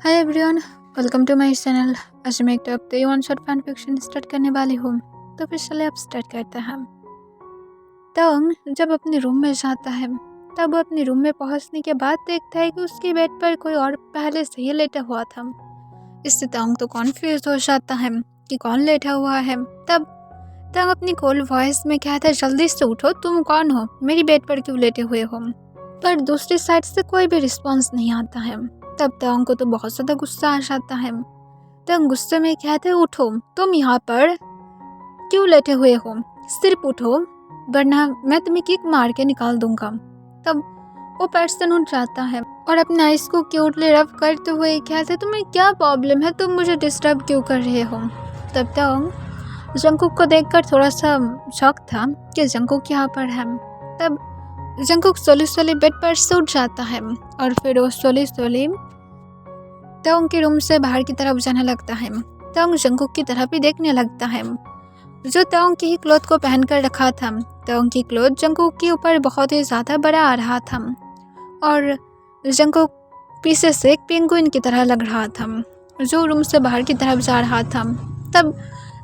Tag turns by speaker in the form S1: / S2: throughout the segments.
S1: Hi everyone, welcome to my channel. आज मैं एक टॉप पे one shot fan fiction start करने वाली हूँ। तो फिर चले अब स्टार्ट करते हैं। तंग जब अपने रूम में जाता है तब वो अपने रूम में पहुंचने के बाद देखता है कि उसके बेड पर कोई और पहले से ही लेटा हुआ था। इससे तंग तो कॉन्फ्यूज हो जाता है कि कौन लेटा हुआ है। तब तंग अपनी कोल्ड वॉइस में कहता है, जल्दी से उठो, तुम कौन हो, मेरी बेड पर क्यों लेटे हुए हो। पर दूसरी साइड से कोई भी रिस्पॉन्स नहीं आता है। तब तंग को तो बहुत ज़्यादा गुस्सा आ जाता है। तंग गुस्से में कहते, उठो, तुम यहाँ पर क्यों लेटे हुए हो, सिर्फ उठो वरना मैं तुम्हें किक मार के निकाल दूंगा। तब वो पर्सन उठ जाता है और अपने आइस को क्यूटली रब करते हुए कहते, तुम्हें क्या प्रॉब्लम है, तुम मुझे डिस्टर्ब क्यों कर रहे हो। तब तंग जंकुक को देखकर थोड़ा सा शॉक था कि जंकुक यहाँ पर है। तब जंकुक सोली बेड पर से उठ जाता है और फिर वो सोली तंग के रूम से बाहर की तरफ जाने लगता है। तंग जंकुक की तरफ ही देखने लगता है जो तंग की ही क्लोथ को पहन कर रखा था। तंग की क्लोथ जंकुक के ऊपर बहुत ही ज़्यादा बड़ा आ रहा था और जंकुक पीछे से एक पेंगुइन की तरह लग रहा था जो रूम से बाहर की तरफ जा रहा था। तब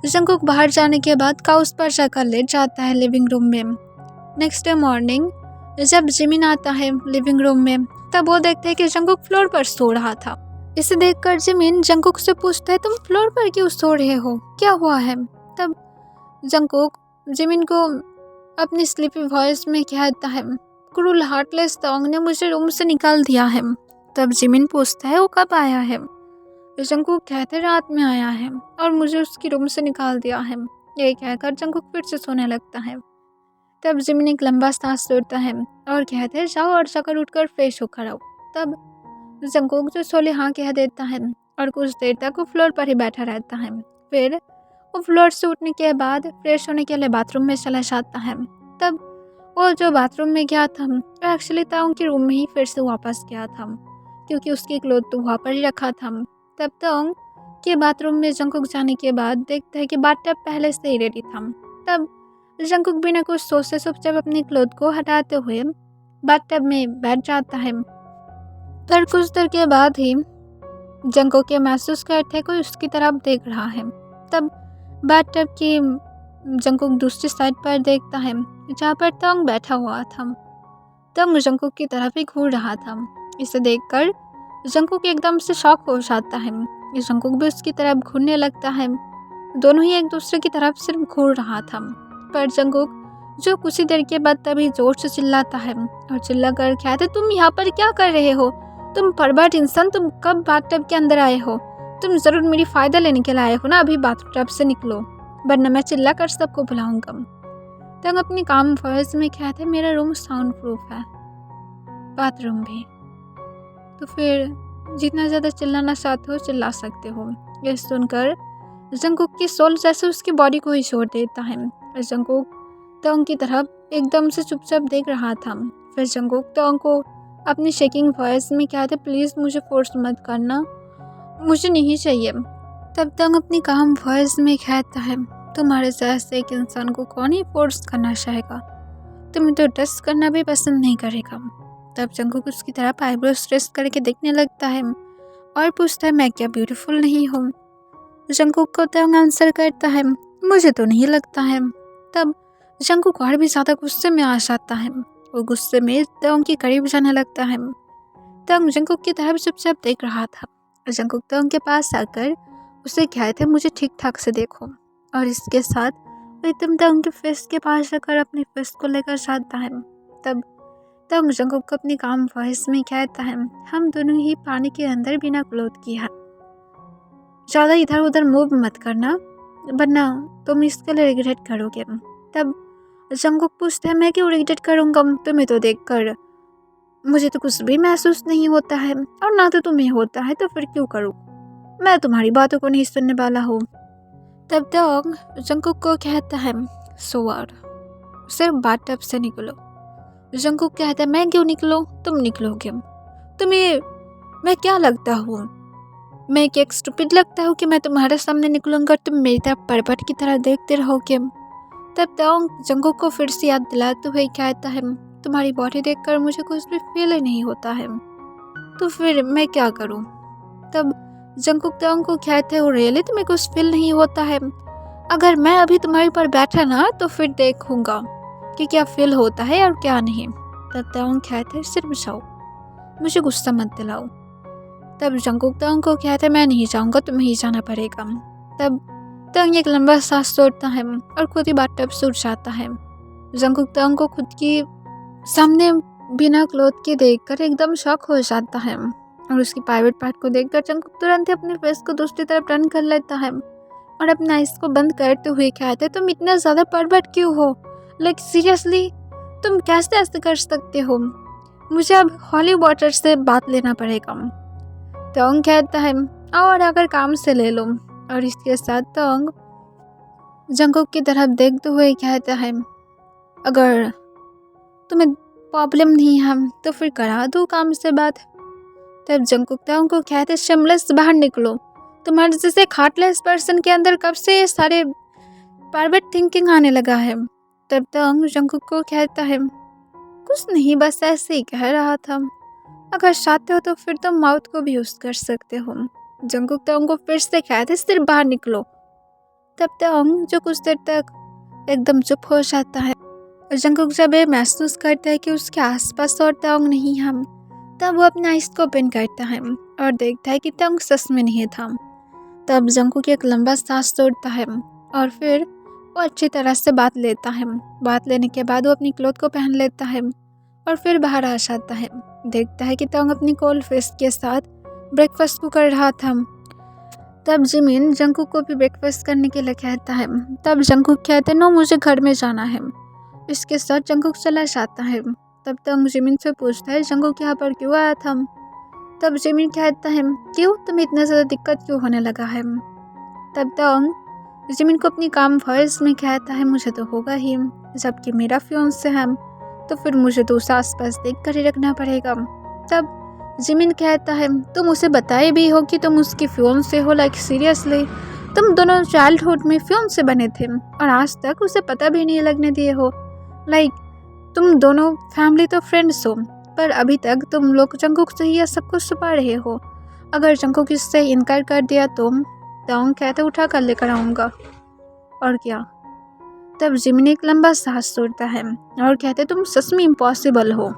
S1: जंकुक बाहर जाने के बाद काउच पर जाकर लेट जाता है लिविंग रूम में। नेक्स्ट डे मॉर्निंग जब जिमिन आता है लिविंग रूम में तब वो देखता है कि जंकुक फ्लोर पर सो रहा था। इसे देखकर जिमिन जंकुक से पूछता है, तुम फ्लोर पर क्यों सो रहे हो, क्या हुआ है। तब जंकुक जिमिन को अपनी स्लीपी वॉइस में कहता है, क्रूल हार्टलेस तंग ने मुझे रूम से निकाल दिया है। तब जिमिन पूछता है, वो कब आया है। जंकुक कहते, रात में आया है और मुझे उसकी रूम से निकाल दिया है। ये कहकर जंकुक फिर से सोने लगता है। तब जिमिन एक लंबा सांस लेता है और कहते हैं, जाओ और जाकर उठकर फ्रेश होकर आओ। तब जंकुक जो सोले हाँ कह देता है और कुछ देर तक वो फ्लोर पर ही बैठा रहता है। फिर वो फ्लोर से उठने के बाद फ्रेश होने के लिए बाथरूम में चला जाता है। तब वो जो बाथरूम में गया था वो एक्चुअली ताऊ के रूम में ही फिर से वापस गया था क्योंकि उसकी क्लोथ तो वहाँ पर ही रखा था। तब ताऊ के बाथरूम में जंकुक जाने के बाद देखता है कि बाथटब पहले से ही रेडी था। तब जंकुक बिना कुछ सोचे चुपचाप अपनी क्लोथ को हटाते हुए बाथटब में बैठ जाता है। पर कुछ देर के बाद ही जंकुक ये महसूस करते कोई उसकी तरफ देख रहा है। तब बाथटब की जंकुक दूसरी साइड पर देखता है जहाँ पर तंग बैठा हुआ था। तंग जंकुक की तरफ ही घूर रहा था। इसे देखकर जंकुक एकदम से शॉक हो जाता है। जंकुक भी उसकी तरफ घूरने लगता है। दोनों ही एक दूसरे की तरफ सिर्फ घूर रहा था। पर जंकुक जो कुछ ही देर के बाद तभी जोर से चिल्लाता है और चिल्लाकर कहते, तुम यहाँ पर क्या कर रहे हो, तुम परवर्ट इंसान, तुम कब बाथटब के अंदर आए हो, तुम जरूर मेरी फायदा लेने के लिए आए हो ना, अभी बाथटब से निकलो वरना मैं चिल्ला कर सबको बुलाऊंगा। तंग अपनी काम वॉइस में कहते, मेरा रूम साउंड प्रूफ है, बाथरूम भी, तो फिर जितना ज़्यादा चिल्लाना चाहते हो चिल्ला सकते हो। यह सुनकर जंकुक की सोल जैसे उसकी बॉडी को ही छोड़ देता है। जंकुक तंग की तरफ एकदम से चुपचाप देख रहा था। फिर जंकुक तंग को अपनी शेकिंग वॉइस में कहते, प्लीज़ मुझे फोर्स मत करना, मुझे नहीं चाहिए। तब तंग अपनी काम वॉइस में कहता है, तुम्हारे जैसे एक इंसान को कौन ही फोर्स करना चाहेगा, तुम्हें तो टच करना भी पसंद नहीं करेगा। तब जंकुक उसकी तरफ आईब्रो स्ट्रेस करके देखने लगता है और पूछता है, मैं क्या ब्यूटीफुल नहीं हूँ। जंकुक को तंग आंसर करता है, मुझे तो नहीं लगता है। तब जंकुक और भी ज़्यादा गुस्से में आ जाता है। वो गुस्से में तंग के करीब जाने लगता है। तंग जंकुक की तरफ चुपचाप देख रहा था। जंकुक तंग के पास आकर उसे कहते, मुझे ठीक ठाक से देखो, और इसके साथ वो एकदम तंग के फेस के पास जाकर अपनी फेस को लेकर जाता है। तब तंग जंकुक को अपनी काम वॉइस में कहता है, हम दोनों ही पानी के अंदर बिना क्लोथ किए हैं, ज़्यादा इधर उधर मूव मत करना वरना तुम इसके लिए रिग्रेट करोगे। तब जंकुक पूछता है, मैं क्यों रिग्रेट करूँगा, तुम्हें तो देखकर मुझे तो कुछ भी महसूस नहीं होता है और ना तो तुम्हें होता है, तो फिर क्यों करूँ, मैं तुम्हारी बातों को नहीं सुनने वाला हूँ। तब तक जंकुक को कहता है, सोवर, सिर्फ बाथटब से निकलो। जंकुक कहता है, मैं क्यों निकलो, तुम निकलोगे, तुम्हें मैं क्या लगता हूँ, मैं क्या स्टूपिड लगता हूँ कि मैं तुम्हारे सामने निकलूंगा और तुम मेरी तरफ परवट की तरह देखते रहोगे। तब तक जंकुक को फिर से याद दिलाते हुए कहता है, तुम्हारी बॉडी देखकर मुझे कुछ भी फील ही नहीं होता है, तो फिर मैं क्या करूँ। तब जंकुक तयंग को कहते हो रियली तुम्हें कुछ फील नहीं होता है? अगर मैं अभी तुम्हारे ऊपर बैठा ना तो फिर देखूंगा कि क्या फील होता है और क्या नहीं। तब तयंग कहते सिर्फ जाओ, मुझे गुस्सा मत दिलाओ। तब जंकुक तयंग को कहते मैं नहीं जाऊंगा, तुम्हें ही जाना पड़ेगा। तब तयंग एक लंबा सांस छोड़ता है और खुद ही बाथटब से उठ जाता है। जंकुक तयंग को खुद की सामने बिना क्लोथ के देखकर एकदम शॉक हो जाता है और उसकी प्राइवेट पार्ट को देखकर जंकुक तुरंत ही अपने फेस को दूसरी तरफ टर्न कर लेता है और अपने आइज को बंद करते हुए कहते तुम इतना ज़्यादा परवर्ट क्यों हो? लाइक सीरियसली तुम कैसे ऐसे कर सकते हो? मुझे अब हॉली वाटर से बात लेना पड़ेगा। तयंग कहता है और अगर काम से ले लो। और इसके साथ तयंग जंकुक की तरफ देखते हुए कहता है अगर तुम्हें प्रॉब्लम नहीं है तो फिर करा दो काम से बात। तब जंकुक तयंग को कहते शिमले से बाहर निकलो, तुम्हारे जैसे हार्टलेस पर्सन के अंदर कब से ये सारे परवर्ट थिंकिंग आने लगा है। तब तयंग जंकुक को कहता है कुछ नहीं, बस ऐसे ही कह रहा था, अगर चाहते हो तो फिर तुम माउथ को भी यूज कर सकते हो। जंकुक तयंग को फिर से कहते सिर्फ बाहर निकलो। तब तयंग जो कुछ देर तक एकदम चुप हो जाता है और जंकुक जब ये महसूस करता है कि उसके आसपास और तयंग नहीं है तब वो अपने आइज को ओपन करता है और देखता है कि तयंग सच में नहीं था। तब जंकुक एक लंबा सांस छोड़ता है और फिर वो अच्छी तरह से बात लेता है। बात लेने के बाद वो अपनी क्लोथ को पहन लेता है और फिर बाहर आ जाता है। देखता है कि तयंग अपनी कोल्ड फिश के साथ ब्रेकफास्ट को कर रहा था। तब जिमिन जंकुक को भी ब्रेकफास्ट करने के लिए कहता है। तब जंकुक कहते नो मुझे घर में जाना है। इसके साथ जंकुक चला जाता है। तब तयंग जिमिन से पूछता है जंकुक यहाँ पर क्यों आया था। तब जिमिन कहता है क्यों, तुम्हें इतना ज़्यादा दिक्कत क्यों होने लगा है। तब तयंग जिमिन को अपनी काम वॉइस में कहता है मुझे तो होगा ही, जबकि मेरा फियांसे है तो फिर मुझे तो उसे आसपास देख कर ही रखना पड़ेगा। तब जिमिन कहता है तुम उसे बताए भी हो कि तुम उसकी फियांसे हो? लाइक सीरियसली तुम दोनों चाइल्डहुड में फियांसे बने थे और आज तक उसे पता भी नहीं लगने दिए हो। लाइक तुम दोनों फैमिली तो फ्रेंड्स हो पर अभी तक तुम लोग जंकुक से ही सब कुछ छुपा रहे हो। अगर जंकुक इससे इनकार कर दिया तो तयंग कहते उठा कर लेकर आऊँगा और क्या। तब जिमिन एक लंबा सांस छोड़ता है और कहते तुम सच में इम्पॉसिबल हो,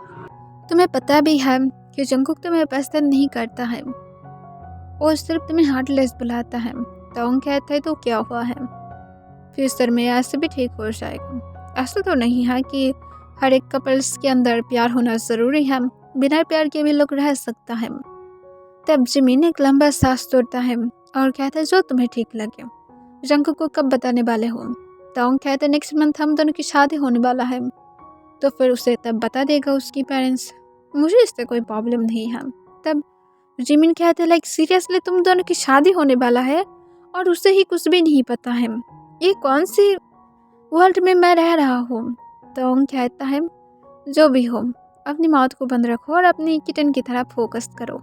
S1: तुम्हें पता भी है कि जंकुक तुम्हें पसंद नहीं करता है, वो सिर्फ तुम्हें हार्टलेस बुलाता है। तयंग कहता है तो क्या हुआ है, फ्यूचर में ऐसे भी ठीक हो जाएगा। ऐसा तो नहीं है कि हर एक कपल्स के अंदर प्यार होना ज़रूरी है, बिना प्यार के भी लोग रह सकता है। तब जिमिन एक लंबा सांस छोड़ता है और कहता है जो तुम्हें ठीक लगे। जंकुक को कब बताने वाले हो? तयंग कहते नेक्स्ट मंथ हम दोनों की शादी होने वाला है तो फिर उसे तब बता देगा उसकी पेरेंट्स, मुझे इससे कोई प्रॉब्लम नहीं है। तब जिमिन कहते लाइक सीरियसली तुम दोनों की शादी होने वाला है और उसे ही कुछ भी नहीं पता है, ये कौन सी वर्ल्ड में मैं रह रहा हूँ। तयंग कहता है जो भी हो अपनी माउथ को बंद रखो और अपनी किटन की तरफ फोकस करो।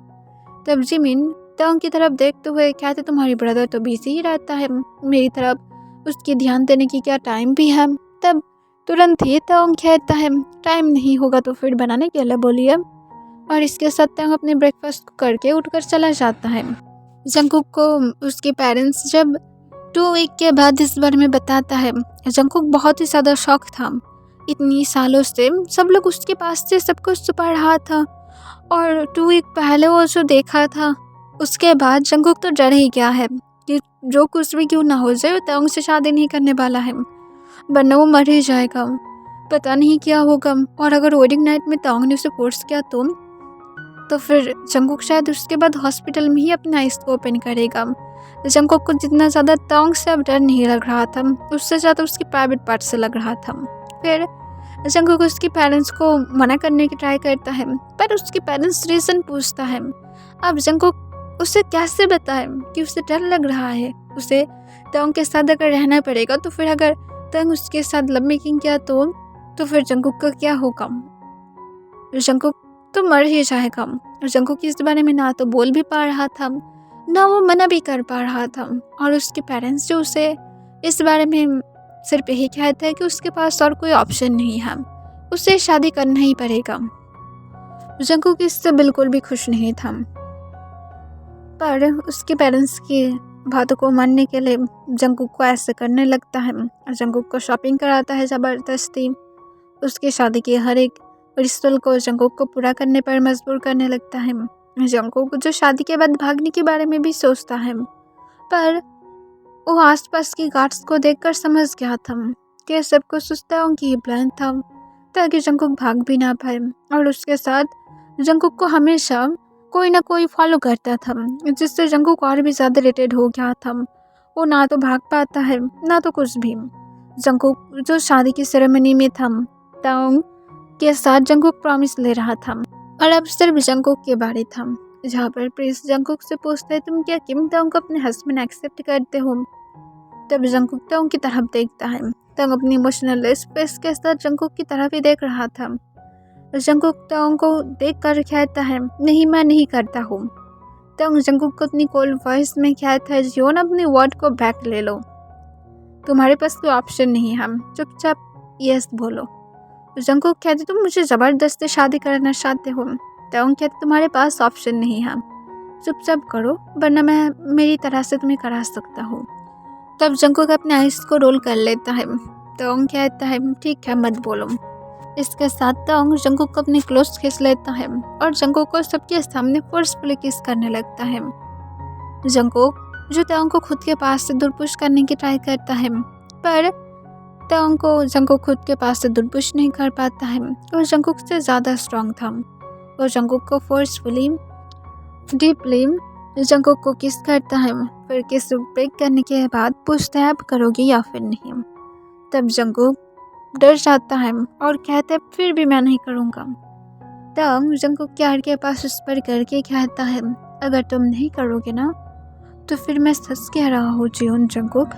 S1: तब जिमिन तयंग की तरफ देखते हुए कहते तुम्हारी ब्रदर तो बिजी ही रहता है, मेरी तरफ उसकी ध्यान देने की क्या टाइम भी है। तब तुरंत ही तयंग कहता है टाइम नहीं होगा तो फिर बनाने के लिए बोलिए। और इसके साथ तयंग अपने ब्रेकफास्ट को करके उठकर चला जाता है। जंकुक को उसके पेरेंट्स जब 2 वीक के बाद इस बारे में बताता है, जंकुक बहुत ही ज़्यादा शॉक था। इतनी सालों से सब लोग उसके पास से सब कुछ छुपा रहा था और 2 वीक पहले वो जो देखा था उसके बाद जंकुक तो डर ही गया है कि जो कुछ भी क्यों ना हो जाए वो तयंग से शादी नहीं करने वाला है, वरना वो मर ही जाएगा, पता नहीं क्या होगा। और अगर वेडिंग नाइट में तयंग ने उसे फोर्स किया तो फिर जंकुक शायद उसके बाद हॉस्पिटल में ही अपना आइज को ओपन करेगा। जंकुक को जितना ज़्यादा तयंग से अब डर नहीं लग रहा था उससे ज़्यादा उसकी प्राइवेट पार्ट से लग रहा था। फिर जंकुक उसके पेरेंट्स को मना करने की ट्राई करता है पर उसके पेरेंट्स रीज़न पूछता है। अब जंकुक उसे कैसे बताए कि उसे डर लग रहा है, उसे तयंग के साथ अगर रहना पड़ेगा तो फिर अगर तयंग उसके साथ लव मेकिंग किया तो फिर जंकुक का क्या होगा, जंकुक तो मर ही जाएगा। जंकुक इस बारे में ना तो बोल भी पा रहा था ना वो मना भी कर पा रहा था और उसके पेरेंट्स जो उसे इस बारे में सिर्फ यही कहते हैं कि उसके पास और कोई ऑप्शन नहीं है, उसे शादी करना ही पड़ेगा। जंकुक इससे बिल्कुल भी खुश नहीं था। पर उसके पेरेंट्स की बातों को मानने के लिए जंगकुक को ऐसे करने लगता है और जंगकुक को शॉपिंग कराता है ज़बरदस्ती। उसकी शादी के हर एक रिचुअल को जंगकुक को पूरा करने पर मजबूर करने लगता है। जंगकुक जो शादी के बाद भागने के बारे में भी सोचता है, पर वो आसपास की गार्ड्स को देखकर समझ गया था कि सब कुछ उस ताओंग की प्लान था ताकि जंगकुक भाग भी ना पाए। और उसके साथ जंगकुक को हमेशा कोई ना कोई फॉलो करता था, जिससे जंगकुक और भी ज़्यादा इरिटेट हो गया था। वो ना तो भाग पाता है ना तो कुछ भी। जंगकुक जो शादी की सेरेमनी में था, ताओंग के साथ जंगकुक प्रॉमिस ले रहा था और अब सिर्फ जंगकुक की बारी था, जहाँ पर प्रिंस जंगकुक से पूछते हैं तुम क्या किम ताओंग को अपने हस्बैंड एक्सेप्ट करते हो। तब जंगकुक ताओंग की तरफ देखता है। ताओंग अपनी इमोशनल स्पेस के साथ जंगकुक की तरफ ही देख रहा था। जंगकुक ताओंग को देखकर कहता है नहीं मैं नहीं करता हूँ। ताओंग जंगकुक को अपनी कोल्ड वॉइस में कहता है जियोन अपनी वर्ड को बैक ले लो, तुम्हारे पास कोई ऑप्शन नहीं है, चुपचाप यस बोलो। जंगकुक कहते तुम मुझे ज़बरदस्ती शादी करना चाहते हो। ताओंग कहते तुम्हारे पास ऑप्शन नहीं है, चुपचाप करो वरना मैं मेरी तरह से तुम्हें करा सकता हूँ। तब जंगकुक अपने आइस को रोल कर लेता है। ताओंग कहता है ठीक है मत बोलो। इसके साथ ताओंग जंगकुक को अपने क्लोज खींच लेता है और जंगकुक को सबके सामने फोर्सफुली किस करने लगता है। जंगकुक जो ताओंग को खुद के पास से दूर पुश करने की ट्राई करता है, पर ताओंग को जंगकुक खुद के पास से दूर पुश नहीं कर पाता है और जंगकुक से ज़्यादा स्ट्रॉन्ग था। वो जंगकुक को फोर्सफुली डीपली जंगकुक को किस करता है, फिर किस ब्रेक करने के बाद पूछता है अब करोगी या फिर नहीं। तब जंगकुक डर जाता है और कहता है फिर भी मैं नहीं करूँगा। तब जंगकुक के हाथ के पास उस पर करके कहता है अगर तुम नहीं करोगे ना तो फिर मैं सच कह रहा हूँ जियोन जंगकुक,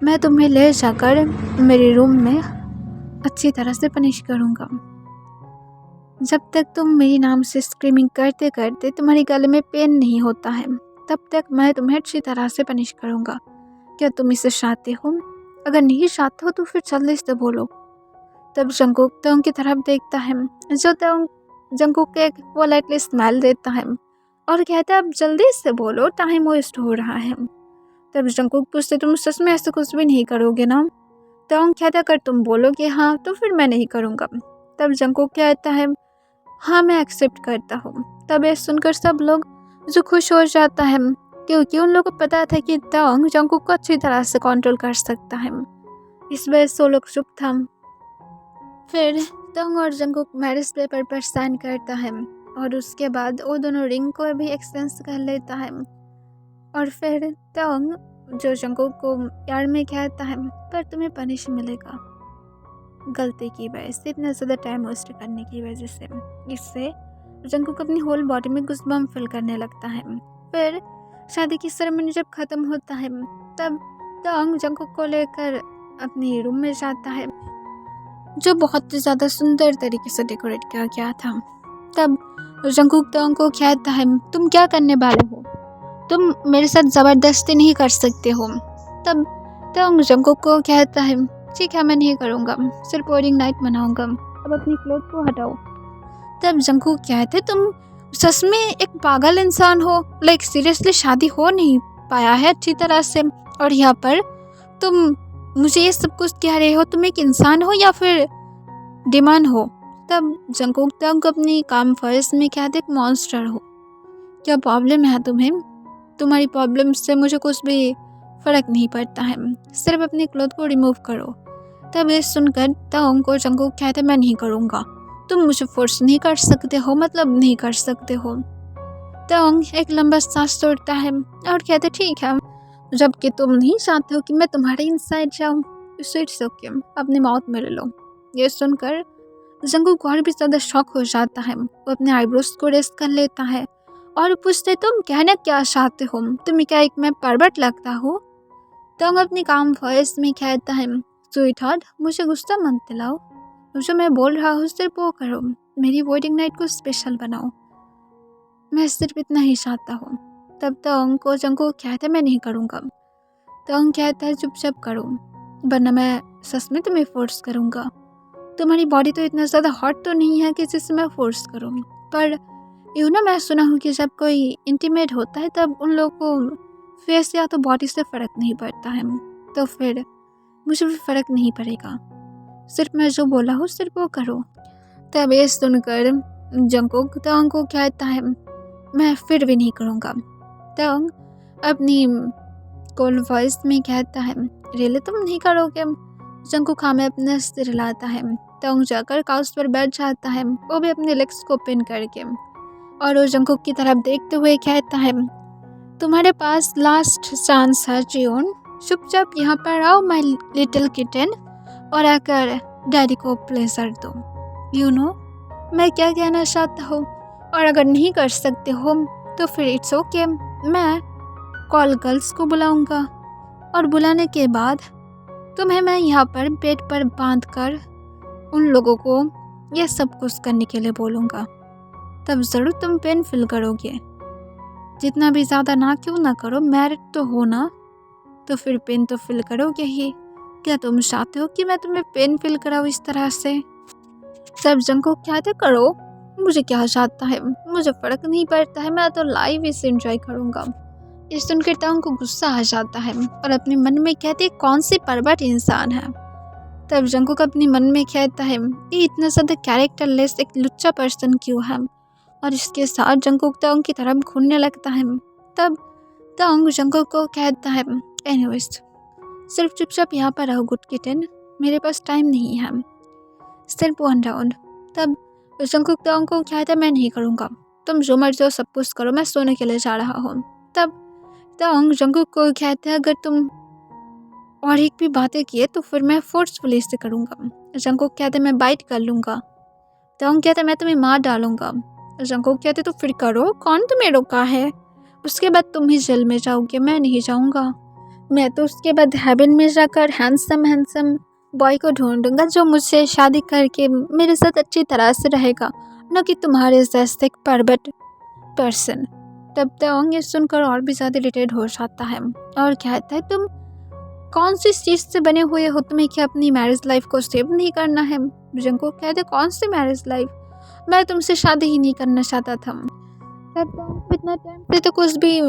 S1: मैं तुम्हें ले जाकर मेरे रूम में अच्छी तरह से पनिश करूँगा। जब तक तुम मेरे नाम से स्क्रीमिंग करते करते तुम्हारे गले में पेन नहीं होता है तब तक मैं तुम्हें अच्छी तरह से पनिश करूँगा। क्या तुम इसे चाहते हो? अगर नहीं चाहते हो तो फिर जल्दी से बोलो। तब जंगकुक ताओंग की तरफ देखता है, जो ताओंग जंगकुक को एक पोलाइटली स्माइल देता है और कहता है अब जल्दी से बोलो टाइम वेस्ट हो रहा है। तब जंगकुक पूछते तुम सच में ऐसा कुछ भी नहीं करोगे ना? ताओंग कहता अगर तुम बोलोगे हाँ तो फिर मैं नहीं करूँगा। तब जंगकुक कहता है हाँ मैं एक्सेप्ट करता हूँ। तब ये सुनकर सब लोग जो खुश हो जाता है क्योंकि उन लोगों को पता था कि ताओंग जंगकुक को अच्छी तरह से कंट्रोल कर सकता है। इस वजह से वो लोग चुप था। फिर ताओंग और जंगकुक मैरिज पेपर पर साइन करता है और उसके बाद वो दोनों रिंग को भी एक्सचेंज कर लेता है। और फिर ताओंग जो जंगकुक को प्यार में कहता है पर तुम्हें पनिश मिलेगा गलती की वजह से, इतना ज़्यादा टाइम वेस्ट करने की वजह से। इससे जंगकुक अपनी होल बॉडी में गूज़बम्प फील करने लगता है। फिर शादी की सेरेमनी जब ख़त्म होता है तब ताओंग जंगकुक को लेकर अपने रूम में जाता है, जो बहुत ही ज़्यादा सुंदर तरीके से डेकोरेट किया गया था। तब जंगकुक ताओंग को कहता है तुम क्या करने वाले हो, तुम मेरे साथ ज़बरदस्ती नहीं कर सकते हो। तब ताओंग जंगकुक को कहता है ठीक है मैं नहीं करूँगा, सिर्फ वेडिंग नाइट मनाऊँगा, अब अपनी क्लोथ को हटाओ। तब जंगकुक कहते तुम सच में एक पागल इंसान हो, लाइक सीरियसली शादी हो नहीं पाया है अच्छी तरह से और यहाँ पर तुम मुझे ये सब कुछ कह रहे हो, तुम एक इंसान हो या फिर डिमांड हो। तब जंगकुक ताओंग अपनी काम वॉइस में कहते एक मॉन्स्टर हो, क्या प्रॉब्लम है तुम्हें? तुम्हारी प्रॉब्लम से मुझे कुछ भी फ़र्क नहीं पड़ता है, सिर्फ अपनी क्लोथ को रिमूव करो। तब ये सुनकर ताओंग को जंगकुक कहते मैं नहीं करूँगा, तुम मुझे फोर्स नहीं कर सकते हो, मतलब नहीं कर सकते हो। ताओंग एक लंबा सांस छोड़ता है और कहते ठीक है, जबकि तुम नहीं चाहते हो कि मैं तुम्हारे इनसाइड जाऊँ, इट्स ओके, अपनी माउथ में ले लो। ये सुनकर जंगकुक और भी ज़्यादा शॉक हो जाता है। वो अपने आईब्रोज को रेस्ट कर लेता है और पूछते तुम कहना क्या चाहते हो, तुम्हें क्या एक मैं परवट लगता हूँ? ताओंग अपनी काम वॉइस में कहता है स्वीट हार्ट मुझे गुस्सा मत दिलाओ, जो मैं बोल रहा हूँ सिर्फ वो करो, मेरी वेडिंग नाइट को स्पेशल बनाओ, मैं सिर्फ इतना ही चाहता हूँ। तब ताओंग को जंगकुक कहता है मैं नहीं करूँगा। ताओंग कहता है चुपचाप करो वरना मैं सच में तुम्हें फोर्स करूँगा। तुम्हारी बॉडी तो इतना ज़्यादा हॉट तो नहीं है कि जिससे मैं फोर्स करूँ, पर मैं सुना हूँ कि जब कोई इंटीमेट होता है तब उन लोगों को फेस या तो बॉडी से फ़र्क नहीं पड़ता है। तो फिर मुझे भी फ़र्क नहीं पड़ेगा, सिर्फ मैं जो बोला हूँ सिर्फ वो करो। तब ये सुनकर जंगकुक तवांग को कहता है, मैं फिर भी नहीं करूँगा। तवांग अपनी कोल्ड वॉइस में कहता है, रियली तुम नहीं करोगे? जंगकुक हाँ में अपने सिर हिलाता है। तवांग जाकर काउच पर बैठ जाता है, वो भी अपने लेग्स को पिन करके, और वो जंगकुक की तरफ देखते हुए कहता है, तुम्हारे पास लास्ट चांस है जियोन, चुपचाप यहाँ पर आओ माय लिटिल किटन, और आकर डैडी को प्लेजर दो। मैं क्या कहना चाहता हूँ, और अगर नहीं कर सकते हो तो फिर इट्स ओके, मैं कॉल गर्ल्स को बुलाऊंगा, और बुलाने के बाद तुम्हें मैं यहाँ पर बेड पर बांध कर उन लोगों को यह सब कुछ करने के लिए बोलूँगा। तब ज़रूर तुम पेन फील करोगे, जितना भी ज़्यादा ना क्यों ना करो, मैरिड तो हो ना, तो फिर पेन तो फील करोगे ही। क्या तुम चाहते हो कि मैं तुम्हें पेन फील कराऊँ इस तरह से? सब जंगकुक कहते करो, मुझे क्या चाहता है, मुझे फ़र्क नहीं पड़ता है, मैं तो लाइव इसे एंजॉय करूँगा। इस सुनकर तवांग को गुस्सा आ जाता है और अपने मन में कहते, कौन सी परवर्ट इंसान है। तब जंगकुक अपने मन में कहता है, ये इतना ज़्यादा कैरेक्टरलेस एक लुच्चा पर्सन क्यों है, और इसके साथ जंगकुक तवांग की तरफ घूरने लगता है। तब तवांग जंगकुक को कहता है, एनीवेज सिर्फ चुपचाप यहाँ पर रहो गुड किटन, मेरे पास टाइम नहीं है, सिर्फ 1 राउंड। तब जंगकुक तवांग को कहता है, मैं नहीं करूँगा, तुम जो मर्जी हो सब कुछ करो, मैं सोने के लिए जा रहा हूँ। तब तवांग जंगकुक को कहता है, अगर तुम और एक भी बातें किए तो फिर मैं फोर्सफुली इसे करूँगा। जंगकुक कहते, मैं बाइट कर लूँगा। तवांग कहता, मैं तुम्हें मार डालूंगा। जंगकुक कहते, तो फिर करो, कौन तुम्हें रोका है? उसके बाद तुम ही जेल में जाओगे, मैं नहीं जाऊँगा। मैं तो उसके बाद हेवन में जाकर हैंडसम बॉय को ढूंढूंगा जो मुझसे शादी करके मेरे साथ अच्छी तरह से रहेगा, न कि तुम्हारे जैसे एक परवर्ट पर्सन। तब तवांग ये सुनकर और भी ज़्यादा इरिटेट हो जाता है और कहता है, तुम कौन सी चीज़ से बने हुए हो, तुम्हें क्या अपनी मैरिज लाइफ को सेव नहीं करना है? जंगकुक कहते, कौन सी मैरिज लाइफ, मैं तुमसे शादी ही नहीं करना चाहता था। तब तवांग इतना टाइम से तो कुछ भी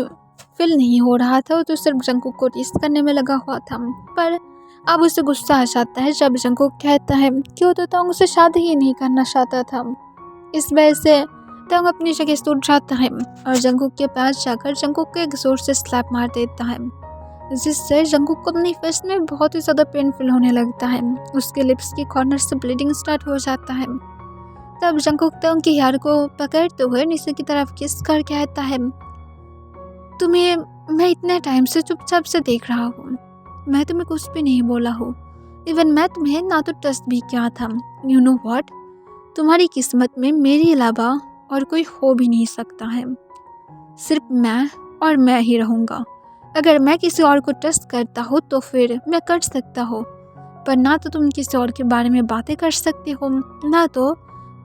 S1: फील नहीं हो रहा था, तो सिर्फ जंगकुक को टेस्ट करने में लगा हुआ था। पर अब उसे गुस्सा आ जाता है जब जंगकुक कहता है कि वो तो तवांग उसे शादी ही नहीं करना चाहता था। इस वजह से तवांग अपनी जगह से उठ जाता है और जंगकुक के पास जाकर जंगकुक को एक जोर से स्लैप मार देता है, जिससे जंगकुक को अपनी फेस में बहुत ही ज़्यादा पेन फील होने लगता है। उसके लिप्स के कॉर्नर से ब्लीडिंग स्टार्ट हो जाता है। तब जंगकुक तवांग के हेयर को पकड़ते हुए नीचे की तरफ किस कर कहता है, तुम्हें मैं इतने टाइम से चुपचाप से देख रहा हूँ, मैं तुम्हें कुछ भी नहीं बोला हूँ, इवन मैं तुम्हें ना तो ट्रस्ट भी किया था। यू नो व्हाट, तुम्हारी किस्मत में मेरे अलावा और कोई हो भी नहीं सकता है, सिर्फ मैं और मैं ही रहूँगा। अगर मैं किसी और को ट्रस्ट करता हूँ तो फिर मैं कर सकता हूँ, पर ना तो तुम किसी और के बारे में बातें कर सकते हो, ना तो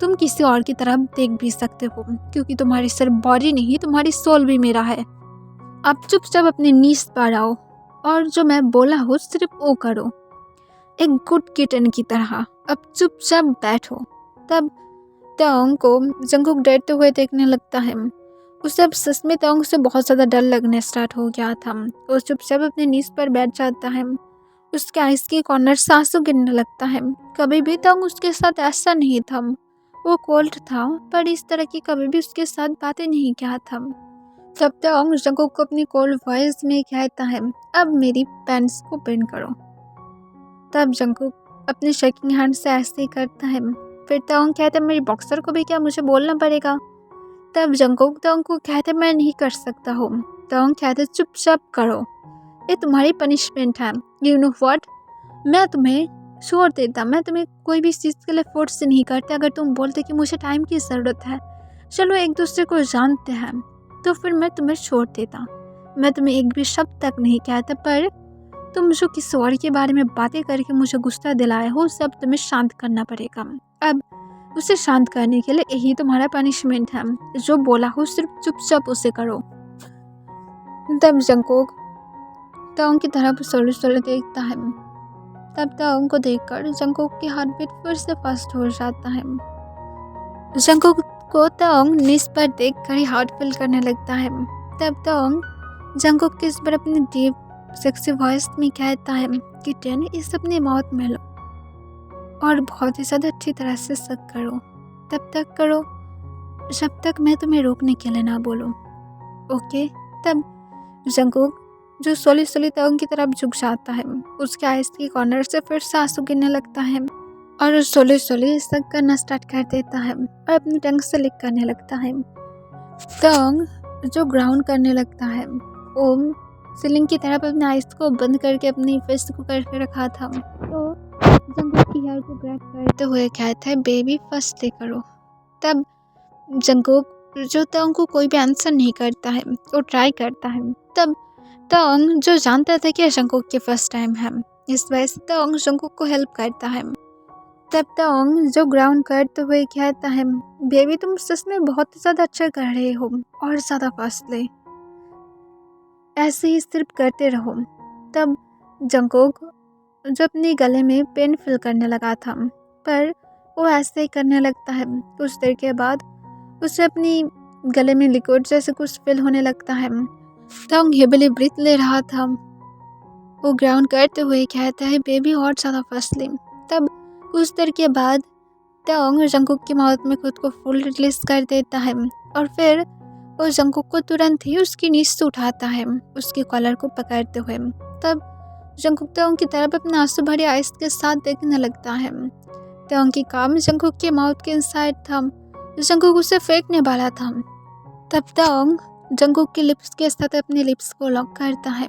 S1: तुम किसी और की तरफ देख भी सकते हो, क्योंकि तुम्हारी सिर्फ बॉडी नहीं, तुम्हारी सोल भी मेरा है। अब चुपचाप अपने नीज पर आओ और जो मैं बोला हूँ सिर्फ वो करो, एक गुड किटन की तरह। अब चुपचाप बैठो। तब तवांग को जंगकुक डरते हुए देखने लगता है। उसे अब सच में तवांग से बहुत ज़्यादा डर लगने स्टार्ट हो गया था। वो चुपचाप अपने नीज पर बैठ जाता है। उसके आइस के कॉर्नर से आंसू गिरने लगता है। कभी भी तवांग उसके साथ ऐसा नहीं था, वो कोल्ड था, पर इस तरह की कभी भी उसके साथ बातें नहीं किया था। तब तवांग जंगकुक को अपनी कोल्ड वॉइस में कहता है, अब मेरी पैंट्स को पिन करो। तब जंगकुक अपने शेकिंग हैंड से ऐसे ही करता है। फिर तवांग कहता है, मेरी बॉक्सर को भी क्या मुझे बोलना पड़ेगा? तब जंगकुक तवांग को कहता है, मैं नहीं कर सकता हूँ। तवांग कहता है, चुपचाप करो, ये तुम्हारी पनिशमेंट है। यू नो व्हाट, मैं तुम्हें छोड़ देता, मैं तुम्हें कोई भी चीज़ के लिए फोर्स नहीं करता। अगर तुम बोलते कि मुझे टाइम की ज़रूरत है, चलो एक दूसरे को जानते हैं, तो फिर मैं तुम्हें छोड़ देता। मैं तुम्हें एक भी शब्द तक नहीं कहता, पर तुम जो किसी और के बारे में बातें करके मुझे गुस्सा दिलाए हो, उसे अब तुम्हें शांत करना पड़ेगा। अब उसे शांत करने के लिए यही तुम्हारा पनिशमेंट है। जो बोला हो सिर्फ चुपचाप उसे करो। तब जंगकुक तवांग की तरफ सोले देखता है। तब तवांग को देखकर जंगकुक की हार्ट बीट फिर से फास्ट हो जाता है। जंगकुक को तोंग नीस पर देख कर ही हार्ट फील करने लगता है। तब तोंग जंगकुक किस पर अपनी डीप सेक्सी वॉइस में कहता है कि टेन इस अपनी मौत में लो और बहुत ही ज़्यादा अच्छी तरह से सक करो, तब तक करो जब तक मैं तुम्हें रोकने के लिए ना बोलूं, ओके। तब जंगकुक जो सोली सोली तोंग की तरफ झुक जाता है, उसके आइस के कॉर्नर से फिर से आंसू गिरने लगता है और सोली सोली सक करना स्टार्ट कर देता है और अपनी टंग से लिक करने लगता है। तोंग जो ग्राउंड करने लगता है, ओम सीलिंग की तरफ अपने आइस को बंद करके अपनी फिस्ट को करके रखा था, तो जंगकुक की हेयर को ग्रैब करते हुए कहता है बेबी फर्स्ट डे करो। तब जंगकुक जो तोंग को कोई भी आंसर नहीं करता है, वो ट्राई करता है। तब तोंग जो जानता था कि जंगकुक के फर्स्ट टाइम है, इस वजह से तोंग जंगकुक को हेल्प करता है। तब तोंग जो ग्राउंड करते हुए कहता है बेबी तुम सच में बहुत ज़्यादा अच्छा कर रहे हो और ज़्यादा फास्टली, ऐसे ही सिर्फ करते रहो। तब जंगकुक जो अपने गले में पेन फील करने लगा था, पर वो ऐसे ही करने लगता है। कुछ देर के बाद उसे अपनी गले में लिक्विड जैसे कुछ फील होने लगता है। तोंग हेबली ब्रीथ ले रहा था, वो ग्राउंड करते हुए कहता है बेबी और ज़्यादा फास्टली। तब कुछ देर के बाद तोंग जंगकुक की माउथ में खुद को फुल रिलीज कर देता है और फिर वो जंगकुक को तुरंत ही उसकी नींद से उठाता है, उसके कॉलर को पकड़ते हुए। तब जंगकुक तोंग की तरफ अपने आंसू भरे आइस के साथ देखने लगता है। तोंग की काम जंगकुक के माउथ के इनसाइड था, जंगकुक उसे फेंकने वाला था। तब तोंग जंगकुक के लिप्स के साथ अपने लिप्स को लॉक करता है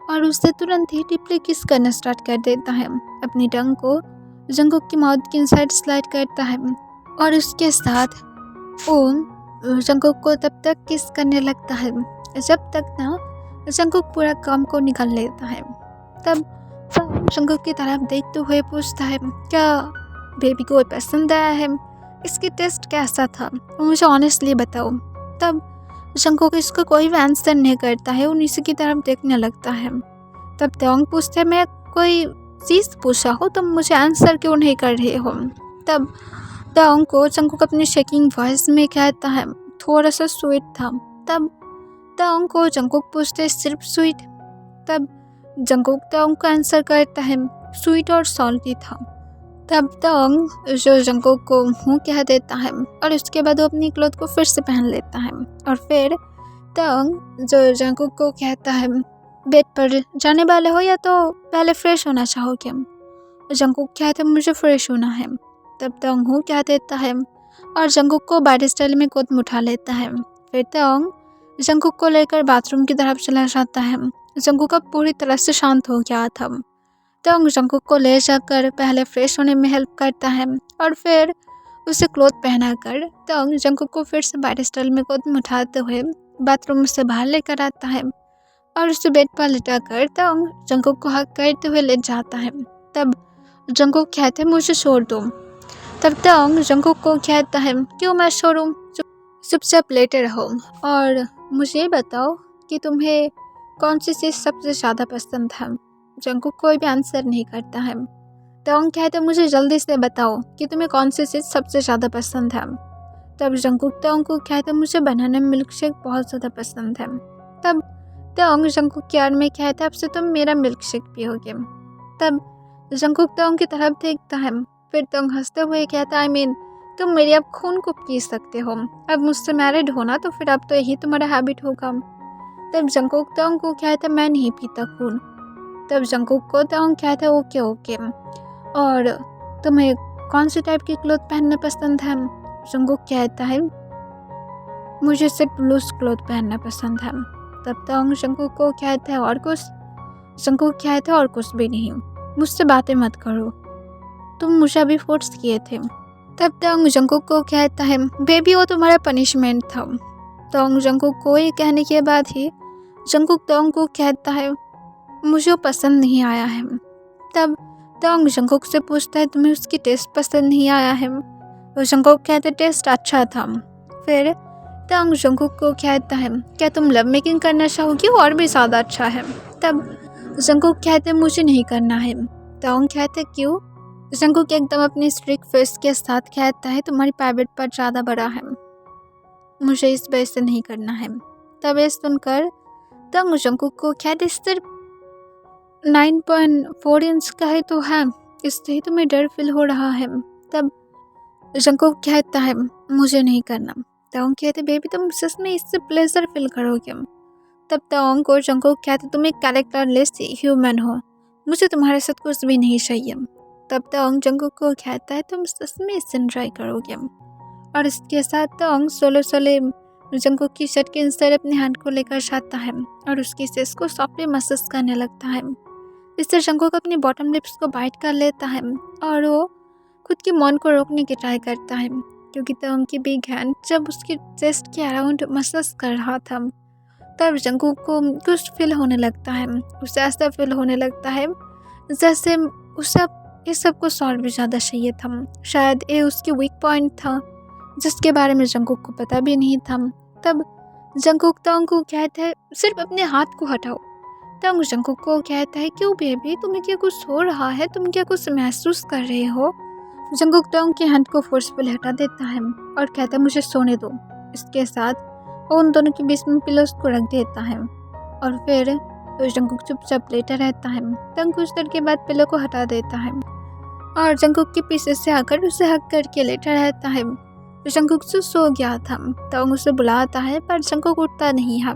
S1: और उसे तुरंत ही डीपली किस करना स्टार्ट कर देता है। अपनी टंग को जंगकुक की माउथ के इनसाइड स्लाइड करता है और उसके साथ ओम जंगकुक को तब तक किस करने लगता है जब तक ना जंगकुक पूरा काम को निकाल लेता है। तब जंगकुक की तरफ देखते हुए पूछता है क्या बेबी को पसंद आया है, इसकी टेस्ट कैसा था, मुझे ऑनेस्टली बताओ। तब जंगकुक इसको कोई भी आंसर नहीं करता है, वो नीचे की तरफ देखने लगता है। तब तोंग पूछते है मैं कोई चीज़ पूछा हो तुम मुझे आंसर क्यों नहीं कर रहे हो। तब तोंग को जंगकुक अपनी शेकिंग वॉइस में कहता है थोड़ा सा स्वीट था। तब तोंग को जंगकुक पूछते सिर्फ स्वीट। तब जंगकुक तोंग को आंसर करता है स्वीट और सॉल्टी था। तब तोंग जो जंगकुक को मुँह कह देता है और उसके बाद वो अपनी क्लॉथ को फिर से पहन लेता है और फिर तोंग जो जंगकुक को कहता है बेड पर जाने वाले हो या तो पहले फ्रेश होना चाहोगे। जंगकुक कहता है मुझे फ्रेश होना है। तब तोंग हूँ कह देता है और जंगकुक को बैड स्टाइल में गोद में उठा लेता है। फिर तोंग जंगकुक को लेकर बाथरूम की तरफ चला जाता है। जंगकुक अब पूरी तरह से शांत हो गया था। तोंग जंगकुक को ले जाकर पहले फ्रेश होने में हेल्प करता है और फिर उसे क्लॉथ पहनाकर तोंग जंगकुक को फिर से बैड स्टाइल में गोद में उठाते हुए बाथरूम से बाहर लेकर आता है और उसे बेड पर लिटाकर तोंग जंगकुक को हक करते हुए ले जाता है। तब जंगकुक कहते हैं मुझे छोड़ दो। तब तोंग जंगकुक को कहता है क्यों मैं छोड़ूं, चुपचाप लेटे रहो और मुझे बताओ कि तुम्हें कौन सी चीज़ सबसे ज़्यादा पसंद है। जंगकुक कोई भी आंसर नहीं करता है। तोंग कहते मुझे जल्दी से बताओ कि तुम्हें कौन सी चीज़ सबसे ज़्यादा पसंद है। तब जंगकुक तोंग को कहते मुझे बनाना मिल्क शेक बहुत ज़्यादा पसंद है। तब तोंग जंगकुक के यार में कहता अब से तुम मेरा मिल्क शेक पियोगे। तब जंगकुक तोंग की तरफ देखता है, फिर तोंग हंसते हुए कहता आई मीन तुम मेरे अब खून को पी सकते हो, अब मुझसे मैरिड होना तो फिर अब तो यही तुम्हारा हैबिट होगा। तब जंगकुक तोंग को कहता मैं नहीं पीता खून। तब जंगकुक को तोंग कहता ओके ओके, और तुम्हें कौन सी टाइप की क्लॉथ पहनना पसंद है। जंगकुक कहता है मुझे सिर्फ लूज क्लॉथ पहनना पसंद है। तब तोंग जंगकुक को कहता है और कुछ। जंगकुक कहता है और कुछ भी नहीं, मुझसे बातें मत करो, तुम मुझे अभी फोर्स किए थे। तब तोंग जंगकुक को कहता है बेबी वो तुम्हारा पनिशमेंट था। तोंग जंगकुक को ये कहने के बाद ही जंगकुक तोंग को कहता है मुझे वो पसंद नहीं आया है। तब तोंग जंगकुक से पूछता है तुम्हें उसकी टेस्ट पसंद नहीं आया है। वो जंगकुक कहते टेस्ट अच्छा था। फिर तोंग जंगकुक को कहता है क्या तुम लव मेकिंग करना चाहोगी, और भी ज़्यादा अच्छा है। तब जंगकुक कहते मुझे नहीं करना है। तोंग कहते क्यों। जंगकुक एकदम अपनी स्ट्रिक्ट फेस के साथ कहता है तुम्हारी प्राइवेट पार्ट ज़्यादा बड़ा है। मुझे इस वजह से नहीं करना है। तब ये सुनकर तंग जंकुक को कहते सिर्फ 9.4 इंच का ही तो है, इससे ही तुम्हें डर फील हो रहा है। तब जंकुक कहता है मुझे नहीं करना। तंग कहते बेबी तुम सच में इससे प्लेजर फील करोगे। तब तंग को जंकुक कहते तुम एक कैरेक्टरलेस ह्यूमन हो, मुझे तुम्हारे साथ कुछ भी नहीं चाहिए। तब तंग जंकुक को कहता है तुम सच में इससे एंजॉय करोगे। और इसके साथ तंग सोलो सोले जंकुक की शर्ट के इंसाइड अपने हैंड को लेकर जाता है और उसकी सेस को सॉफ्टली मसाज करने लगता है। इससे जंकुक अपनी बॉटम लिप्स को बाइट कर लेता है और वो खुद की मौन को रोकने की ट्राई करता है, क्योंकि तंग की बिग हैंड जब उसकी चेस्ट के अराउंड मसाज कर रहा था तब जंकुक को कुछ फील होने लगता है। उसे ऐसा फील होने लगता है जैसे उसे ये सब कुछ और भी ज़्यादा चाहिए था। शायद ये उसकी वीक पॉइंट था जिसके बारे में जंकुक को पता भी नहीं था। तब जंकुक तंग को कहता है सिर्फ अपने हाथ को हटाओ। तंग जंकुक को कहता है क्यों बेबी, तुम्हें क्या कुछ हो रहा है, तुम क्या कुछ महसूस कर रहे हो। जंकुक तंग के हैंड को फोर्सफुल हटा देता है और कहता है मुझे सोने दो। इसके साथ वो उन दोनों के बीच में पिलोस को रख देता है और फिर तो जंकुक चुपचाप लेटा रहता है। तंग कुछ देर के बाद पिलो को हटा देता है और जंकुक के पीछे से आकर उसे हक करके लेटा रहता है। जंकुक सो गया था। तंग उसे बुलाता है पर जंकुक उठता नहीं है,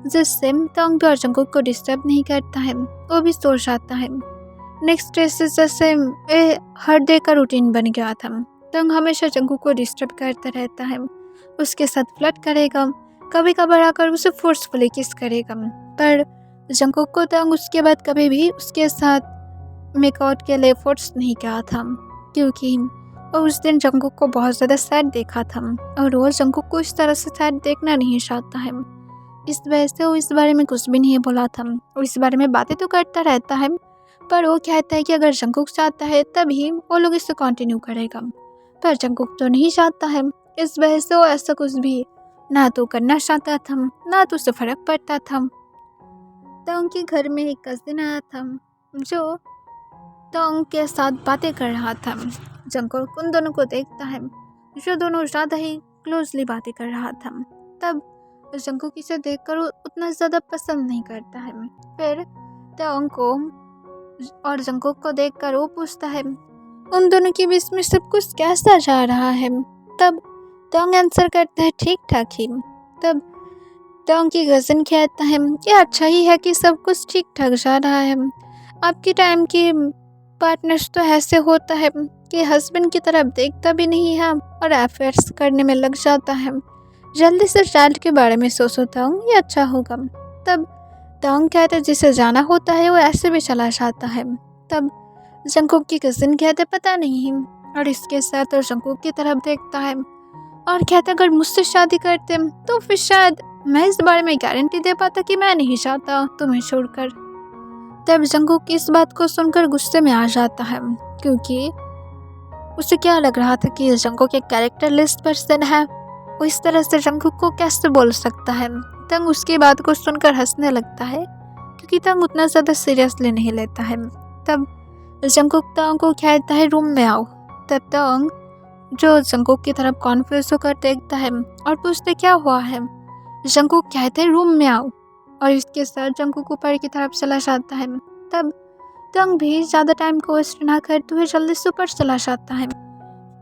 S1: जिससे तंग भी और जंकुक को डिस्टर्ब नहीं करता है, वो भी सो जाता है। नेक्स्ट डे से जैसे हर डे का रूटीन बन गया था। तंग हमेशा जंकुक को डिस्टर्ब करता रहता है, उसके साथ फ्लर्ट करेगा, कभी कभार आकर उसे फोर्सफुली किस करेगा। पर जंकुक को तंग उसके बाद कभी भी उसके साथ मेकआउट के लिए एफर्ट्स नहीं किया था, क्योंकि और उस दिन जंकुक को बहुत ज़्यादा सैड देखा था और वो जंकुक को इस तरह से सैड देखना नहीं चाहता है। इस वजह से वो इस बारे में कुछ भी नहीं बोला था। वो इस बारे में बातें तो करता रहता है, पर वो कहता है कि अगर जंकुक चाहता है तभी वो लोग इसे कंटिन्यू करेगा, पर जंकुक तो नहीं चाहता है। इस वजह से वो ऐसा कुछ भी ना तो करना चाहता था, ना तो उसे फर्क पड़ता था। तंग के घर में एक कजिन आया था जो तंग के साथ बातें कर रहा था। जंकुक उन दोनों को देखता है जो दोनों ज़्यादा ही क्लोजली बातें कर रहा था। तब जंकुक इसे देखकर उतना ज़्यादा पसंद नहीं करता है। फिर तंग को और जंकुक को देखकर वो पूछता है उन दोनों के बीच में सब कुछ कैसा जा रहा है। तब तंग आंसर करता है ठीक ठाक ही। तब तंग की कज़न कहता है ये अच्छा ही है कि सब कुछ ठीक ठाक जा रहा है। आपके टाइम के पार्टनर्स तो ऐसे होता है कि हस्बैंड की तरफ देखता भी नहीं है और अफेयर्स करने में लग जाता है। जल्दी से चाइल्ड के बारे में सोचता हूँ, ये अच्छा होगा। तब तंग कहते जिसे जाना होता है वो ऐसे भी चला जाता है। तब जंकुक की कज़न कहते पता नहीं, और इसके साथ और जंकुक की तरफ देखता है और कहता अगर मुझसे शादी करते तो फिर शायद मैं इस बारे में गारंटी दे पाता कि मैं नहीं चाहता तुम्हें छोड़कर। तब जंकुक इस बात को सुनकर गुस्से में आ जाता है, क्योंकि उसे क्या लग रहा था कि जंकुक एक कैरेक्टरलेस पर्सन है, वो इस तरह से जंकुक को कैसे बोल सकता है। तंग उसकी बात को सुनकर हंसने लगता है, क्योंकि तंग उतना ज़्यादा सीरियसली नहीं लेता है। तब जंकुक तंग को कहता है रूम में आओ। तब तंग जो जंकुक की तरफ कॉन्फ्यूज होकर देखता है और पूछते क्या हुआ है। जंकुक कहते हैं रूम में आओ, और इसके साथ जंकुक ऊपर की तरफ चला जाता है। तब तंग भी ज़्यादा टाइम को वेस्ट ना करते हुए जल्दी से ऊपर चला जाता है।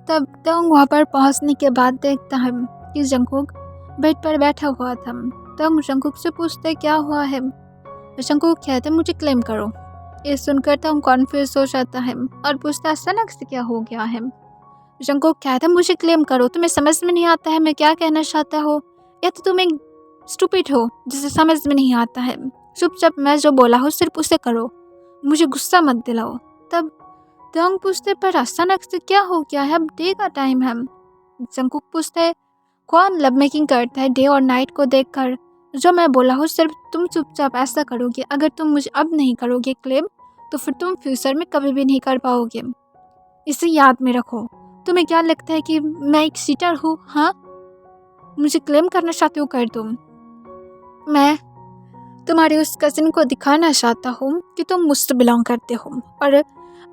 S1: तब तंग वहाँ पर पहुँचने के बाद देखता है कि जंकुक बेड पर बैठा हुआ था। तंग जंकुक से पूछते क्या हुआ है। जंकुक कहते मुझे क्लेम करो। ये सुनकर तंग कॉन्फ्यूज हो जाता है और पूछता अचानक से क्या हो गया है। जंकुक कहता मुझे क्लेम करो, तुम्हें समझ में नहीं आता है मैं क्या कहना चाहता हो, या तो तुम एक स्टूपिड हो जिसे समझ में नहीं आता है। चुपचाप मैं जो बोला हो सिर्फ उसे करो, मुझे गुस्सा मत दिलाओ। तब तंग पूछते पर अचानक से क्या हो गया है, अब डे का टाइम है। जंकुक पूछते कौन लव मेकिंग करता है डे और नाइट को देखकर, जो मैं बोला हूँ सिर्फ तुम चुपचाप ऐसा करोगे। अगर तुम मुझे अब नहीं करोगे क्लेम तो फिर तुम फ्यूचर में कभी भी नहीं कर पाओगे, इसे याद में रखो। तुम्हें क्या लगता है कि मैं एक चीटर हूँ? हाँ, मुझे क्लेम करना चाहते हो कर तुम। मैं तुम्हारी उस कजिन को दिखाना चाहता हूँ कि तुम मुझसे बिलोंग करते हो और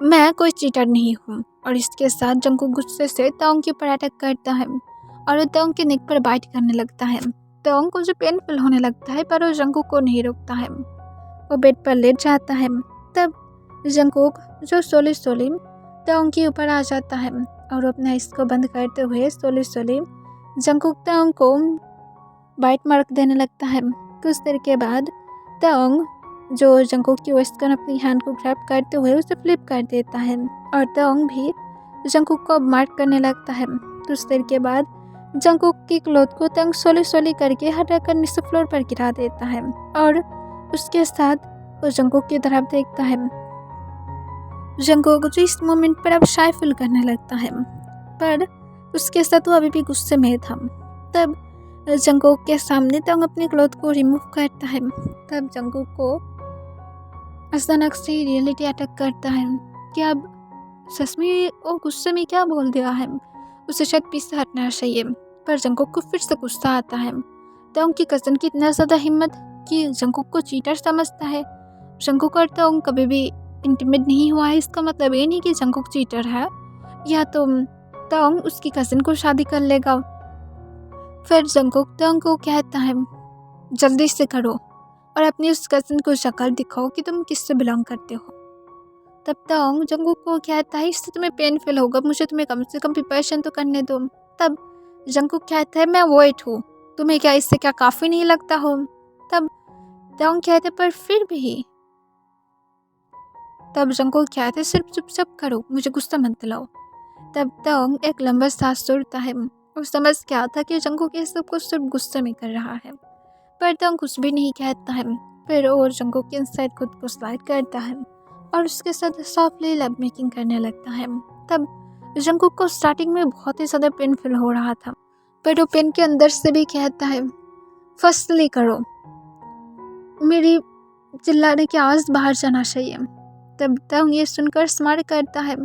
S1: मैं कोई चीटर नहीं हूँ। और इसके साथ जंकुक गुस्से से तंग के ऊपर अटैक करता है और वो तोंग के नेक पर बाइट करने लगता है। तोंग को जो पेनफुल होने लगता है पर वो जंगकुक को नहीं रोकता है। वो बेड पर लेट जाता है। तब जंगकुक जो सोली सोली तोंग के ऊपर आ जाता है और वो अपने आइस को बंद करते हुए सोली सोली जंगकुक तोंग को बाइट मार्क देने लगता है। कुछ देर के बाद तोंग जो जंगकुक की वेस्ट कर अपनी हैंड को ग्रैब करते हुए उसे फ्लिप कर देता है और तोंग भी जंगकुक को मार्क करने लगता है। कुछ देर के बाद जंगकुक की क्लोथ को तोंग सोली सोली करके हटाकर नीचे फ्लोर पर गिरा देता है और उसके साथ वो जंगकुक की तरफ देखता है। जंगकुक जो इस मोमेंट पर अब शाय फील करने लगता है पर उसके साथ वो अभी भी गुस्से में था। तब जंगकुक के सामने तोंग अपनी क्लोथ को रिमूव करता है। तब जंगकुक को अचानक से रियलिटी अटैक करता है कि अब सच में वो गुस्से में क्या बोल दिया है, उसे शायद पीछे हटना चाहिए। पर जंगकुक को फिर से गुस्सा आता है। तोंग की कज़न की इतना ज़्यादा हिम्मत कि जंगकुक को चीटर समझता है। जंगकुक और तोंग कभी भी इंटीमेट नहीं हुआ है, इसका मतलब ये नहीं कि जंगकुक चीटर है या तो तोंग उसकी कज़न को शादी कर लेगा। फिर जंगकुक तोंग को कहता है जल्दी से करो और अपनी उस कज़न को शक्ल दिखाओ कि तुम किससे बिलोंग करते हो। तब तोंग जंगकुक को कहता है इससे तुम्हें पेन फील होगा, मुझे तुम्हें कम से कम प्रिपरेशन तो करने दो। तब जंगकुक कहता है मैं वेट हूँ, तुम्हें क्या इससे क्या काफ़ी नहीं लगता हो। तब तोंग कहते पर फिर भी। तब जंगकुक कहते सिर्फ चुपचाप करो, मुझे गुस्सा मत दिलाओ। तब तोंग एक लंबा सांस छोड़ता है। वो समझ गया था कि जंगकुक ये सब कुछ सिर्फ गुस्से में कर रहा है पर तोंग कुछ भी नहीं कहता है। फिर और जंगकुक के इनसाइड खुद को स्लाइड करता है और उसके साथ सॉफ्टली लव मेकिंग करने लगता है। तब जंगकुक को स्टार्टिंग में बहुत ही ज़्यादा पेनफुल हो रहा था पर वो पेन के अंदर से भी कहता है फर्स्टली करो, मेरी चिल्लाने की आवाज़ बाहर जाना चाहिए। तब तोंग ये सुनकर स्माइल करता है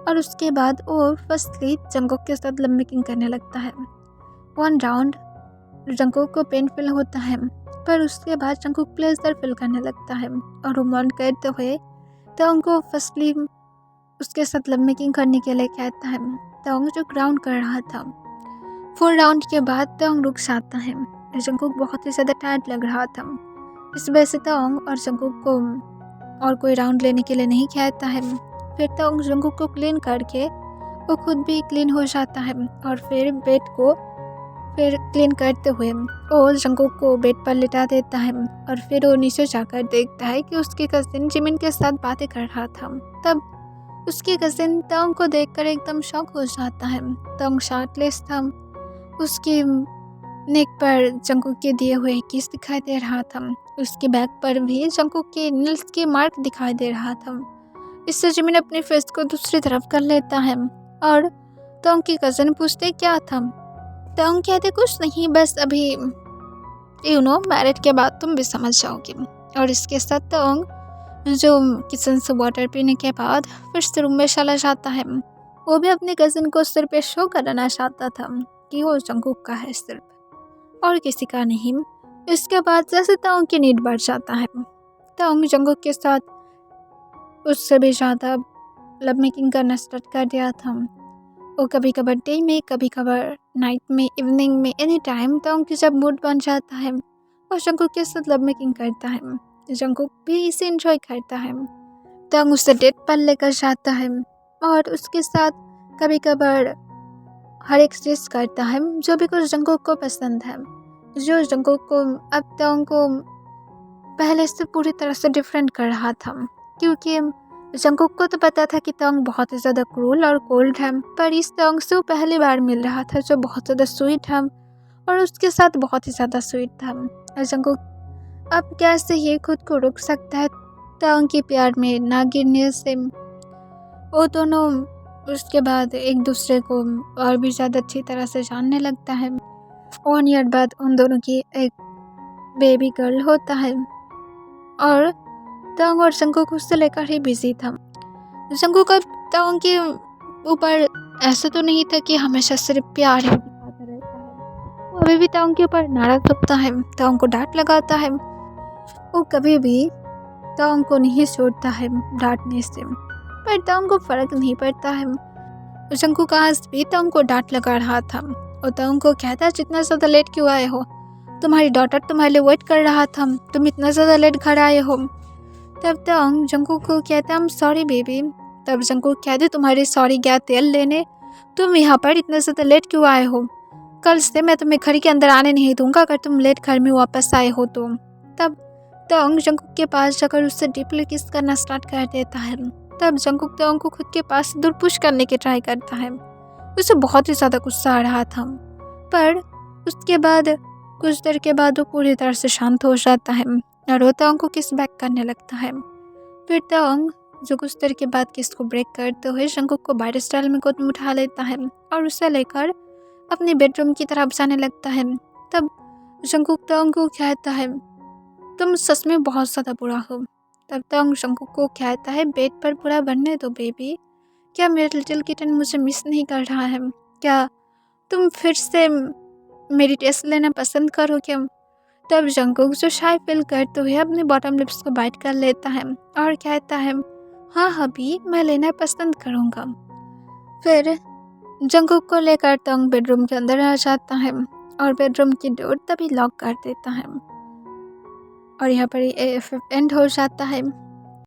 S1: और उसके बाद वो फर्स्टली जंगकुक के साथ लव मेकिंग करने लगता है। 1 राउंड जंगकुक को पेनफुल होता है पर उसके बाद जंगकुक प्लेजर फील करने लगता है और रोमांस करते हुए तोंग को फर्स्टली उसके साथ लव मेकिंग करने के लिए कहता है। तोंग जो ग्राउंड कर रहा था 4 राउंड के बाद तोंग रुक जाता है। जंगकुक बहुत ही ज़्यादा टायर्ड लग रहा था, इस वजह से तोंग और जंगकुक को और कोई राउंड लेने के लिए नहीं कहता है। फिर तोंग जंगकुक को क्लीन करके वो खुद भी क्लीन हो जाता है और फिर बेड को फिर क्लीन करते हुए वो जंगकुक को बेड पर लिटा देता है और फिर वो नीचे जाकर देखता है कि उसकी कज़न जिमिन के साथ बातें कर रहा था। तब उसकी कज़न तोंग को देखकर एकदम शॉक हो जाता है। तोंग शर्टलेस था, उसकी नेक पर जंगकुक के दिए हुए किस दिखाई दे रहा था, उसके बैक पर भी जंगकुक के नील्स के मार्क दिखाई दे रहा था। इससे जिमिन अपने फेस को दूसरी तरफ कर लेता है और तोंग की कज़न पूछते क्या था। तोंग कहते कुछ नहीं, बस अभी मैरिज के बाद तुम भी समझ जाओगे। और इसके साथ तोंग जो किचन से वाटर पीने के बाद फिर से रूम में चला जाता है। वो भी अपने कज़न को सिर पे शो कराना चाहता था कि वो जंगकुक का है सिर्फ और किसी का नहीं। इसके बाद जैसे तोंग की नीड बढ़ जाता है, तोंग जंगकुक के साथ उससे भी ज़्यादा लव मेकिंग करना स्टार्ट कर दिया था। वो कभी कभार डे में, कभी कभार नाइट में, इवनिंग में, एनी टाइम तोंग की जब मूड बन जाता है और जंगकुक के साथ लव मेकिंग करता है। जंगकुक भी इसे एंजॉय करता है। तोंग उसे डेट पर लेकर जाता है और उसके साथ कभी कभार हर एक चीज़ करता है जो भी कुछ जंगकुक को पसंद है, जो जंगकुक को अब तोंग को पहले से पूरी तरह से डिफरेंट कर रहा था। क्योंकि जंगकुक को तो पता था कि तोंग बहुत ही ज़्यादा क्रूल और कोल्ड है, पर इस तोंग से वो पहली बार मिल रहा था जो बहुत ज़्यादा स्वीट है और उसके साथ बहुत ही ज़्यादा स्वीट था। जंगकुक अब कैसे ये खुद को रोक सकता है तोंग के प्यार में ना गिरने से। वो दोनों उसके बाद एक दूसरे को और भी ज़्यादा अच्छी तरह से जानने लगता है। 1 ईयर बाद उन दोनों की एक बेबी गर्ल होता है और तोंग और जंगकुक उससे लेकर ही बिजी था। जंगकुक अब तोंग के ऊपर ऐसा तो नहीं था कि हमेशा सिर्फ प्यार ही दिखाता रहता है। वो अभी भी तोंग के ऊपर नाराज होता है, तोंग को डांट लगाता है। वो कभी भी तोंग को नहीं छोड़ता है डांटने से, पर तोंग को फर्क नहीं पड़ता है। जंगकुक आज भी तोंग को डांट लगा रहा था और तंग को कहता है जितना ज़्यादा लेट क्यों आए हो, तुम्हारी डॉटर तुम्हारे लिए वेट कर रहा था, तुम इतना ज़्यादा लेट घर आए हो। तब तंग जंगकुक को कहता है सॉरी बेबी। तब जंगकुक कहते तुम्हारी सॉरी गया तेल लेने, तुम यहाँ पर इतना ज़्यादा लेट क्यों आए हो, कल से मैं तुम्हें घर के अंदर आने नहीं दूंगा अगर तुम लेट घर में वापस आए हो तो। तब तंग जंगकुक के पास जाकर उससे डीपली किस करना स्टार्ट कर देता है। तब जंगकुक तंग को खुद के पास दूर पुश करने की ट्राई करता है। उसे बहुत ही ज़्यादा गुस्सा आ रहा था, पर उसके बाद कुछ देर के बाद वो पूरी तरह से शांत हो जाता है और वो तंग को किस बैक करने लगता है। फिर तंग जो कुछ देर के बाद किस को ब्रेक करते हुए जंगकुक को बाइट स्टाइल में गोद में उठा लेता है और उसे लेकर अपने बेडरूम की तरफ जाने लगता है। तब जंगकुक तंग को कहता है तुम सच में बहुत ज़्यादा बुरा हो। तब तंग जंगकुक को कहता है बेड पर बुरा बनने दो बेबी, क्या मेरा लिटिल किटन मुझे मिस नहीं कर रहा है, क्या तुम फिर से मेरी टेस्ट लेना पसंद करोगे। तब जंगकुक जो शाय फील करते हुए अपने बॉटम लिप्स को बाइट कर लेता है और कहता है हाँ हबी, मैं लेना पसंद करूँगा। फिर जंगकुक को लेकर तंग बेडरूम के अंदर आ जाता है और बेडरूम की डोर तभी लॉक कर देता है और यहाँ पर ये एंड हो जाता है।